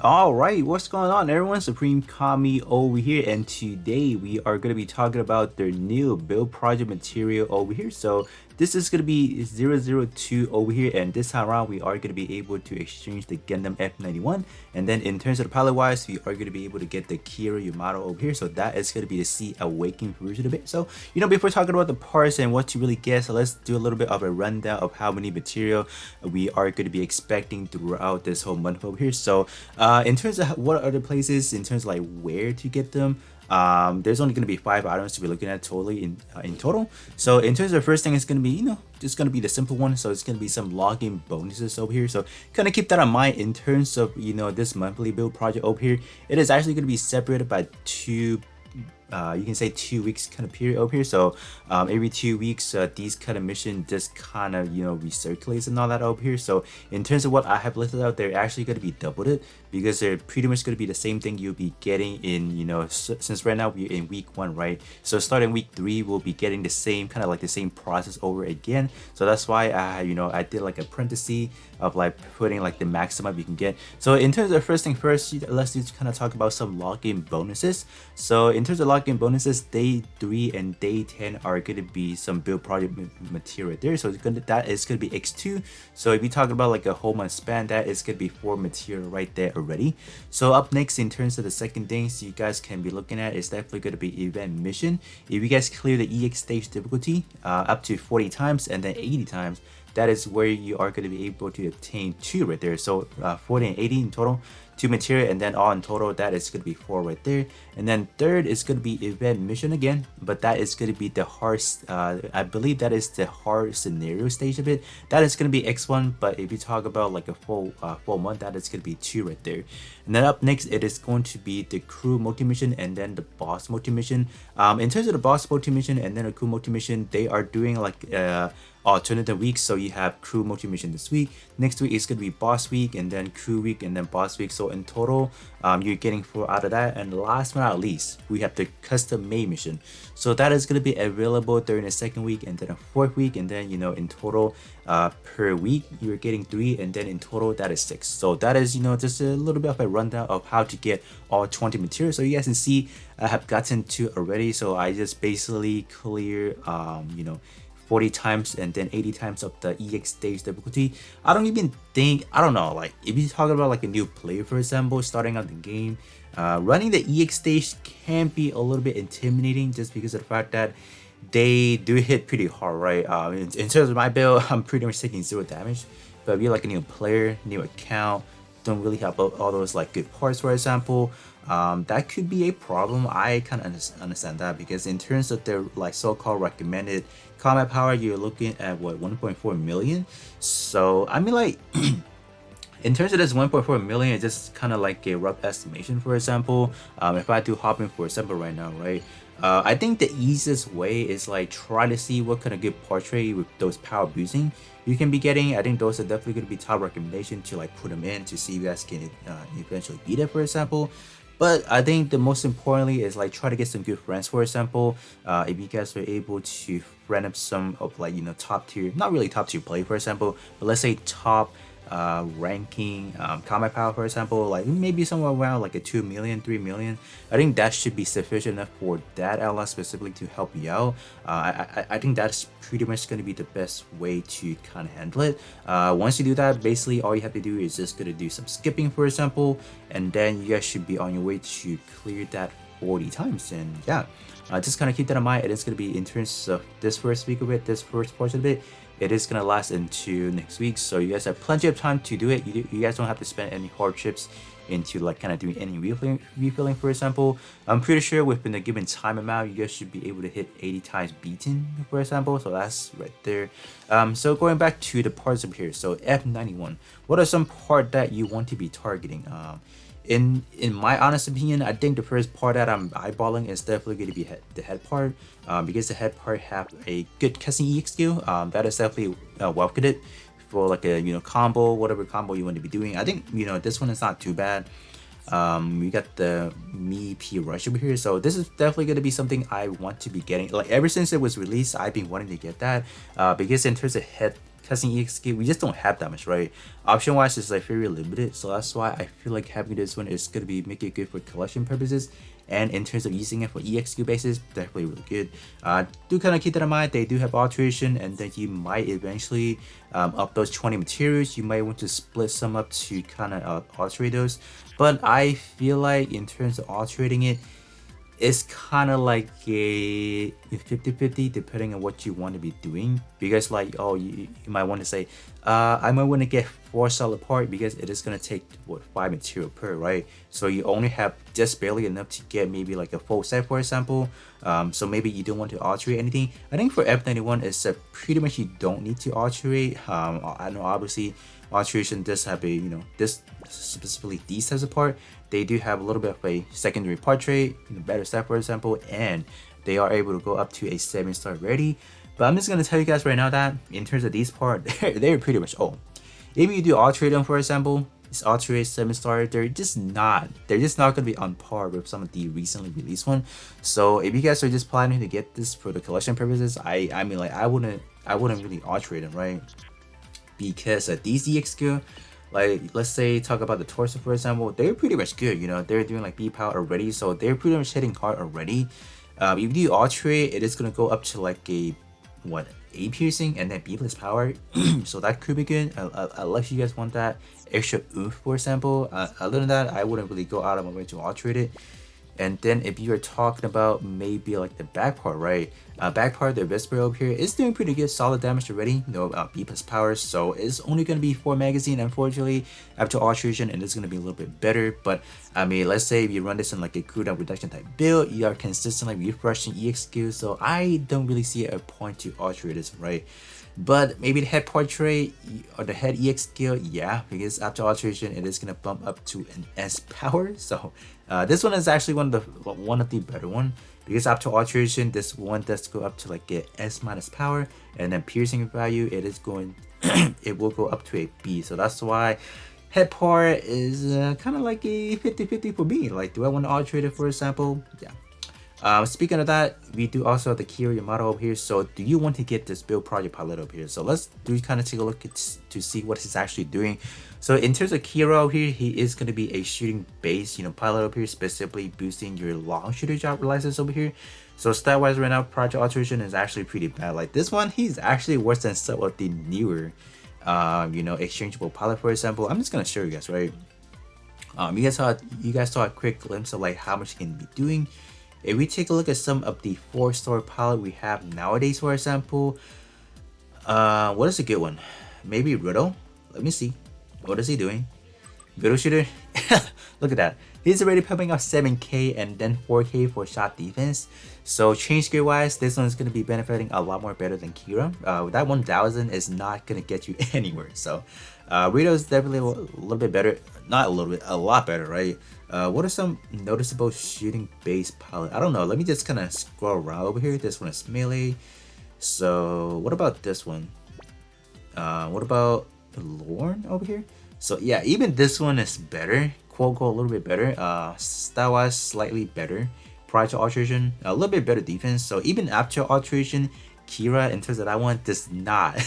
Alright, what's going on everyone? Supreme Kami over here, and today we are going to be talking about their new build project material over here. So this is going to be 002 over here, and this time around we are going to be able to exchange the Gundam F91, and then in terms of the pilot wise we are going to be able to get the Kira Yamato over here. So that is going to be the Sea Awakening version of it. So before talking about the parts and what to really get, so let's do a little bit of a rundown of how many material we are going to be expecting throughout this whole month over here. So in terms of what other places, in terms of like where to get them, there's only going to be 5 items to be looking at totally in total. So in terms of the first thing, it's going to be just going to be the simple one. So it's going to be some login bonuses over here. So kind of keep that in mind in terms of this monthly build project over here. It is actually going to be separated by two, you can say 2 weeks kind of period over here. So every 2 weeks these kind of mission just kind of recirculates and all that over here. So in terms of what I have listed out, they're actually going to be doubled it, because they're pretty much going to be the same thing you'll be getting in since right now we're in week 1, right? So starting week 3 we'll be getting the same kind of like the same process over again. So that's why I did like a parenthesis of like putting like the maximum you can get. So in terms of first thing first, let's just kind of talk about some login bonuses. So in terms of login bonuses, day 3 and day 10 are going to be some build project material there. So that is going to be X2. So if you talk about like a whole month span, that is going to be 4 material right there already. So up next, in terms of the second things you guys can be looking at, is definitely going to be event mission. If you guys clear the EX stage difficulty up to 40 times and then 80 times, that is where you are going to be able to obtain 2 right there. So 40 and 80 in total, 2 material, and then all in total that is going to be 4 right there. And then third is going to be event mission again, but that is going to be the hard, I believe that is the hard scenario stage of it. That is going to be X1, but if you talk about like a full month, that is going to be 2 right there. And then up next, it is going to be the crew multi-mission and then the boss multi-mission. In terms of the boss multi-mission and then the crew multi-mission, they are doing like alternative weeks. So you have crew multi-mission this week, next week is going to be boss week, and then crew week, and then boss week. So in total you're getting 4 out of that. And last but not least, we have the custom made mission. So that is going to be available during the second week and then a 4th week, and then in total per week you're getting 3, and then in total that is 6. So that is just a little bit of a rundown of how to get all 20 materials. So you guys can see I have gotten 2 already. So I just basically clear 40 times and then 80 times of the EX stage difficulty. I don't even think, I don't know, like if you're talking about like a new player, for example, starting out the game, running the EX stage can be a little bit intimidating, just because of the fact that they do hit pretty hard, right? In terms of my build, I'm pretty much taking 0 damage. But if you're like a new player, new account, don't really have all those like good parts, for example, that could be a problem. I kind of understand that, because in terms of their like so-called recommended combat power, you're looking at what, 1.4 million. So I mean, like in terms of this 1.4 million, it's just kind of like a rough estimation. For example, if I do hop in for example right now, right, I think the easiest way is like try to see what kind of good portrait with those power boosting you can be getting. I think those are definitely going to be top recommendation to like put them in to see if you guys can eventually beat it, for example. But I think the most importantly is like try to get some good friends, for example. If you guys are able to friend up some of like top tier, not really top tier play, for example, but let's say top ranking combat power, for example, like maybe somewhere around like a 2 million, 3 million, I think that should be sufficient enough for that ally specifically to help you out. I think that's pretty much going to be the best way to kind of handle it. Once you do that, basically all you have to do is just going to do some skipping, for example, and then you guys should be on your way to clear that 40 times. And yeah, just kind of keep that in mind. It is going to be in terms of this first week of it, this first portion of it, it is going to last into next week. So you guys have plenty of time to do it. You guys don't have to spend any hardships into like kind of doing any refilling, for example. I'm pretty sure within the given time amount, you guys should be able to hit 80 times beaten, for example. So that's right there. So going back to the parts up here, so F91, what are some part that you want to be targeting? In my honest opinion, I think the first part that I'm eyeballing is definitely going to be the head part, because the head part have a good custom EX skill. That is definitely welcomed for like a combo, whatever combo you want to be doing. I think this one is not too bad. We got the Me P Rush over here, so this is definitely going to be something I want to be getting. Like ever since it was released, I've been wanting to get that, because in terms of head testing EXQ, we just don't have that much, right? Option wise is like very limited, so that's why I feel like having this one is gonna be make it good for collection purposes. And in terms of using it for EXQ basis, definitely really good. Do kind of keep that in mind. They do have alteration, and then you might eventually, of those 20 materials, you might want to split some up to kind of alterate those. But I feel like in terms of alterating it, it's kind of like a 50-50 depending on what you want to be doing, because like, oh, you might want to say I might want to get 4 solid part because it is going to take what 5 material per, right? So you only have just barely enough to get maybe like a full set, for example. So maybe you don't want to alterate anything. I think for F91 it's pretty much you don't need to alterate. I know obviously alteration does have a, you know, this specifically these types of part, they do have a little bit of a secondary part trait, better set, for example, and they are able to go up to a 7-star ready. But I'm just gonna tell you guys right now that in terms of these part, they're pretty much old. If you do alterate them, for example, this alterate 7-star, they're just not gonna be on par with some of the recently released one. So if you guys are just planning to get this for the collection purposes, I mean, like I wouldn't really alterate them, right? Because these EXQ, like let's say talk about the torso, for example, they're pretty much good, you know, they're doing like B power already, so they're pretty much hitting hard already. If you do alterate, it is gonna go up to like a what, A piercing and then B plus power. So that could be good, unless you guys want that extra oomph, for example. Other than that, I wouldn't really go out of my way to alterate it. And then if you're talking about maybe like the back part, right? Back part, the Vesper over here is doing pretty good, solid damage already. You know, B plus power, so it's only going to be 4 magazine, unfortunately, after alteration, and it's going to be a little bit better. But I mean, let's say if you run this in like a cooldown reduction type build, you are consistently refreshing EXQ, so I don't really see a point to alterate this, right? But maybe the head portrait or the head EXQ, yeah, because after alteration it is gonna bump up to an S power. So this one is actually one of the better one, because after alteration this one does go up to like a S minus power, and then piercing value it is going it will go up to a B. So that's why head part is kind of like a 50-50 for me. Like, do I want to alterate it, for example? Yeah. Speaking of that, we do also have the Kira Yamato over here. So do you want to get this build project pilot over here? So let's do kind of take a look at to see what he's actually doing. So in terms of Kira over here, he is going to be a shooting base, you know, pilot over here, specifically boosting your long shooter job license over here. So stat wise right now, project alteration is actually pretty bad. Like this one, he's actually worse than some of the newer you know, exchangeable pilot, for example. I'm just gonna show you guys, right? You guys saw a quick glimpse of like how much he can be doing. If we take a look at some of the 4-star pilot we have nowadays, for example, what is a good one? Maybe Riddle. Let me see. What is he doing? Riddle shooter. Look at that. He's already pumping up 7k and then 4k for shot defense. So change gear wise, this one is going to be benefiting a lot more better than Kira. That 1000 is not going to get you anywhere. So Riddle is definitely a little bit better. Not a little bit, a lot better, right? What are some noticeable shooting base pilot? I don't know. Let me just kind of scroll around over here. This one is melee. So what about this one? What about Lorne over here? So yeah, even this one is better. Quote a little bit better. Stat wise, slightly better. Prior to alteration, a little bit better defense. So even after alteration, Kira in terms of that one does not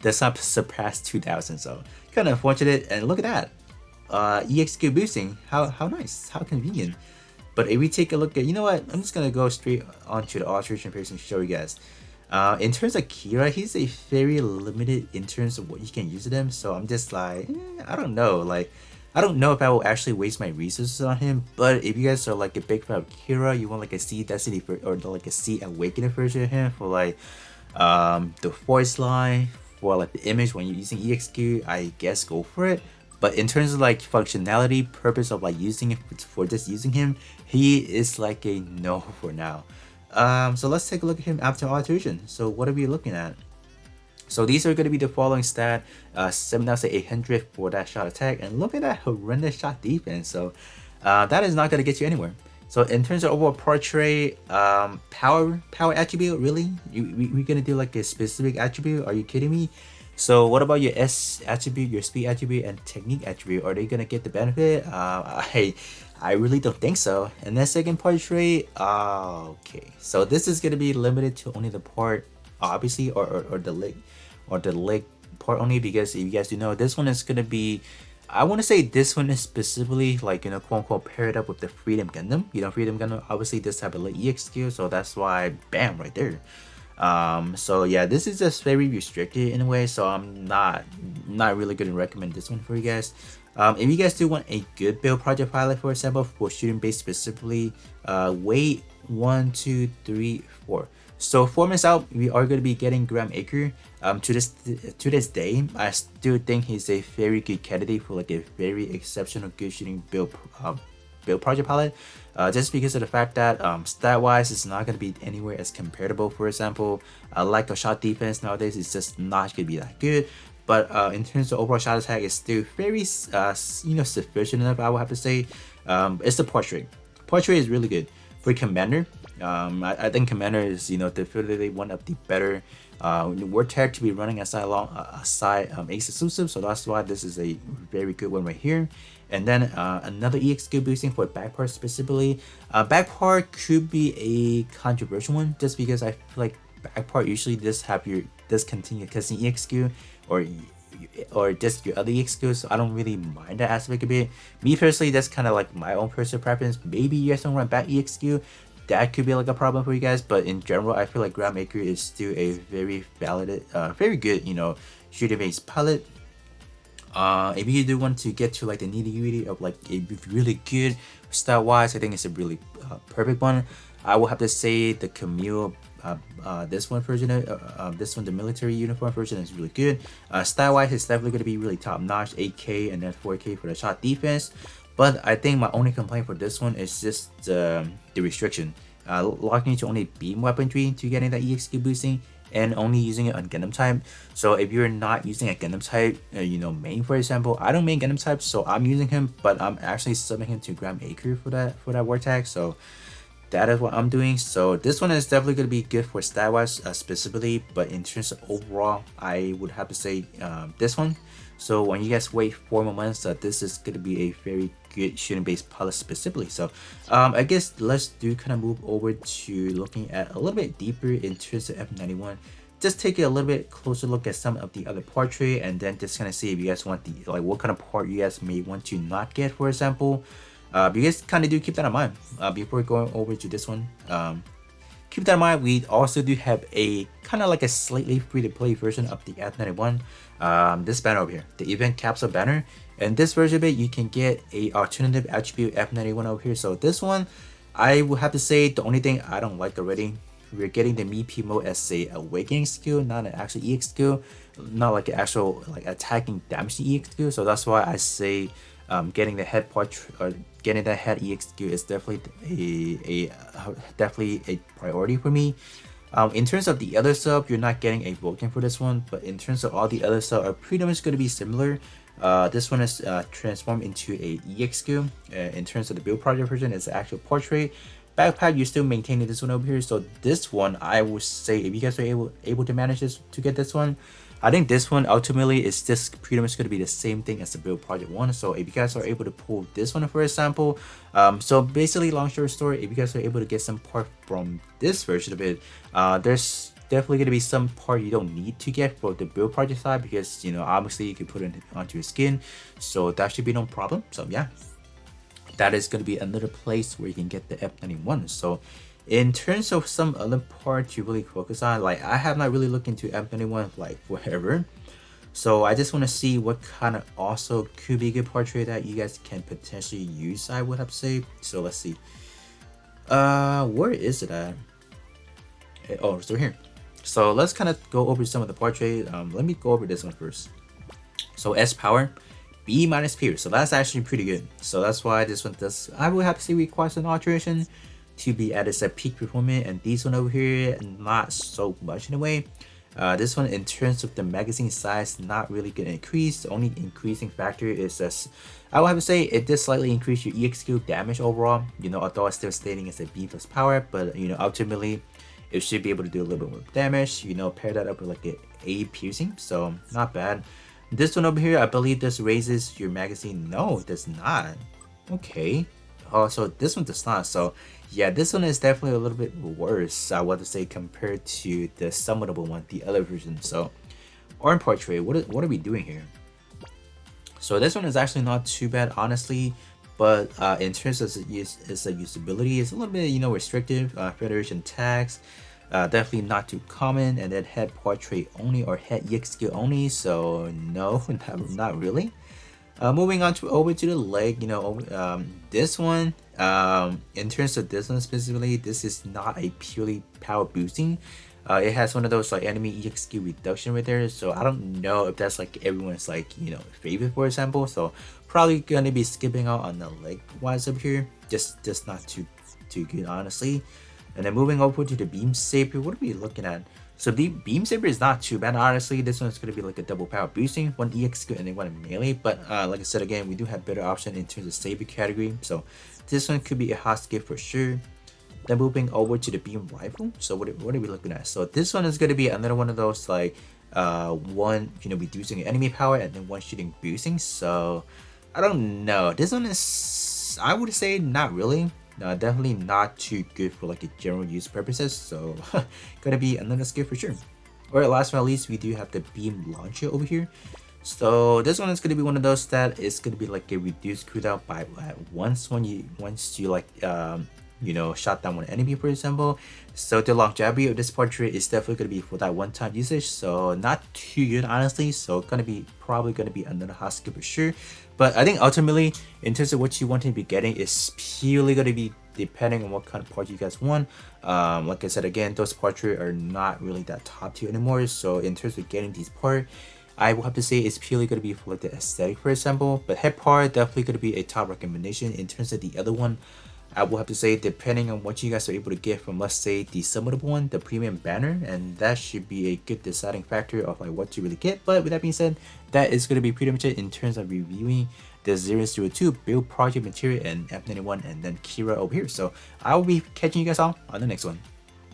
surpass 2000. So kind of unfortunate. And look at that. EXQ boosting, how nice, how convenient. But if we take a look at, you know what, I'm just gonna go straight onto the alteration page and show you guys. In terms of Kira, he's a very limited in terms of what you can use with him. So I'm just like, I don't know, like I don't know if I will actually waste my resources on him. But if you guys are like a big fan of Kira, you want like a C Destiny or like a C Awakening version of him for like the voice line, for like the image when you're using EXQ, I guess go for it. But in terms of like functionality, purpose of like using it for just using him, he is like a no for now. So let's take a look at him after alteration. So what are we looking at? So these are going to be the following stat: 7,800 for that shot attack, and look at that horrendous shot defense. So that is not going to get you anywhere. So in terms of overall portrait, power attribute, really? We're going to do like a specific attribute? Are you kidding me? So what about your S attribute, your speed attribute, and technique attribute? Are they gonna get the benefit? I really don't think so. And then second portrait, okay. So this is gonna be limited to only the part, obviously, or the leg part only because if you guys do know, this one is gonna be, I want to say this one is specifically like, you know, quote unquote paired up with the Freedom Gundam. You know, Freedom Gundam obviously does have a late EXQ, so that's why bam right there. So yeah, this is just very restricted in a way, so I'm not really gonna recommend this one for you guys. If you guys do want a good build project pilot, for example, for shooting base specifically, wait 1, 2, 3, 4. So 4 months out, we are going to be getting Graham Acre. To this day, I still think he's a very good candidate for like a very exceptional good shooting build project pilot. Just because of the fact that stat wise, it's not going to be anywhere as comparable. For example, like a shot defense nowadays, it's just not going to be that good. But in terms of overall shot attack, it's still very you know, sufficient enough, I would have to say. It's the portrait. Portrait is really good for Commander. I think Commander is, you know, definitely one of the better word tag to be running aside Ace exclusive, so that's why this is a very good one right here. And then another EXQ boosting for back part specifically. Back part could be a controversial one just because I feel like back part usually does continue custom EXQ or just your other EXQ, so I don't really mind that aspect a bit. Me personally, that's kind of like my own personal preference. Maybe you guys don't run back EXQ, that could be like a problem for you guys, but in general, I feel like Graham Acre is still a very valid, very good, you know, shooting base pilot. If you do want to get to like the nitty-gritty of like a really good style wise, I think it's a really perfect one. I will have to say the Camille, this one version, this one, the military uniform version, is really good. Style wise, it's definitely going to be really top notch, 8K and then 4K for the shot defense. But I think my only complaint for this one is just the restriction. Locking to only beam weaponry to getting that EXQ boosting and only using it on Gundam type. So if you're not using a Gundam type, you know, main for example, I don't main Gundam type, so I'm using him, but I'm actually subbing him to Graham Acre for that war tag. So that is what I'm doing. So this one is definitely going to be good for stat wise specifically, but in terms of overall, I would have to say this one. So when you guys wait 4 more months, this is going to be a very good shooting based pilot specifically. So I guess let's kind of move over to looking at a little bit deeper in terms of F91. Just take a little bit closer look at some of the other portrait, and then just kind of see if you guys want the like what kind of part you guys may want to not get, for example. You guys kind of do keep that in mind before going over to this one. Keep that in mind, we also do have a kind of like a slightly free-to-play version of the F91. This banner over here, the event capsule banner, and this version of it you can get a alternative attribute F91 over here. So this one, I will have to say the only thing I don't like already, we're getting the Meep mode as a awakening skill, not an actual EX skill, not like an actual like attacking damage EX skill. So that's why I say getting the head portrait or getting that head EXQ is definitely a priority for me. In terms of the other sub, you're not getting a Vulcan for this one, but in terms of all the other sub are pretty much going to be similar. This one is transformed into a EXQ. In terms of the build project version, it's an actual portrait. Backpack, you're still maintaining this one over here. So this one, I would say, if you guys are able to manage this to get this one, I think this one ultimately is just pretty much going to be the same thing as the build project one. So if you guys are able to pull this one for example, so basically long story short, if you guys are able to get some part from this version of it, there's definitely going to be some part you don't need to get for the build project side, because you know obviously you can put it onto your skin, so that should be no problem. So yeah, that is going to be another place where you can get the F91. So in terms of some other parts you really focus on, like I have not really looked into F91 like forever, so I just want to see what kind of also could be a good portrait that you guys can potentially use, I would have to say. So let's see, where is it at? Oh, it's over here. So let's kind of go over some of the portrait. Let me go over this one first. So S power, B minus P, so that's actually pretty good. So that's why this one does, I would have to say, requires an alteration to be at its peak performance, and this one over here not so much in a way. This one, in terms of the magazine size, not really gonna increase. The only increasing factor is just, I would have to say, it does slightly increase your EXQ damage overall, you know, although it's still stating it's a B plus power, but you know ultimately it should be able to do a little bit more damage, you know, pair that up with like an A piercing, so not bad. This one over here, I believe this raises your magazine. No, it does not. Okay. Oh, so this one does not. So yeah, this one is definitely a little bit worse, I want to say, compared to the summonable one, the other version. So Arm portrait. What are we doing here? So this one is actually not too bad, honestly. But in terms of its usability, it's a little bit, you know, restrictive. Federation tags, definitely not too common. And then head portrait only or head EXQ only. So no, not really. Moving on to over to the leg, you know, this one, in terms of this one specifically, this is not a purely power boosting. It has one of those like enemy EXQ reduction right there, so I don't know if that's like everyone's like, you know, favorite, for example. So probably gonna be skipping out on the leg wise up here, just not too good, honestly. And then moving over to the beam saber, what are we looking at? So the beam saber is not too bad, honestly. This one's gonna be like a double power boosting, one EXQ and then one melee. But like I said again, we do have better option in terms of saber category. So this one could be a hot skip for sure. Then moving over to the beam rifle. So what are we looking at? So this one is gonna be another one of those like one, you know, reducing enemy power and then one shooting boosting. So I don't know. This one is, I would say, not really. Definitely not too good for like a general use purposes, so gonna be another skill for sure. Alright, last but not least, we do have the beam launcher over here. So this one is gonna be one of those that is gonna be like a reduced cooldown by once you like you know, shot down one enemy, for example. So the longevity of this portrait is definitely gonna be for that one-time usage, so not too good, honestly. So probably gonna be another hot skill for sure. But I think ultimately, in terms of what you want to be getting, is purely gonna be depending on what kind of part you guys want. Like I said again, those portraits are not really that top tier anymore. So in terms of getting these parts, I will have to say it's purely going to be for like the aesthetic, for example. But head part definitely going to be a top recommendation. In terms of the other one, I will have to say, depending on what you guys are able to get from, let's say, the summonable one, the premium banner, and that should be a good deciding factor of like what you really get. But with that being said, that is going to be pretty much it in terms of reviewing the 002 build project material and F91 and then Kira over here. So I will be catching you guys all on the next one.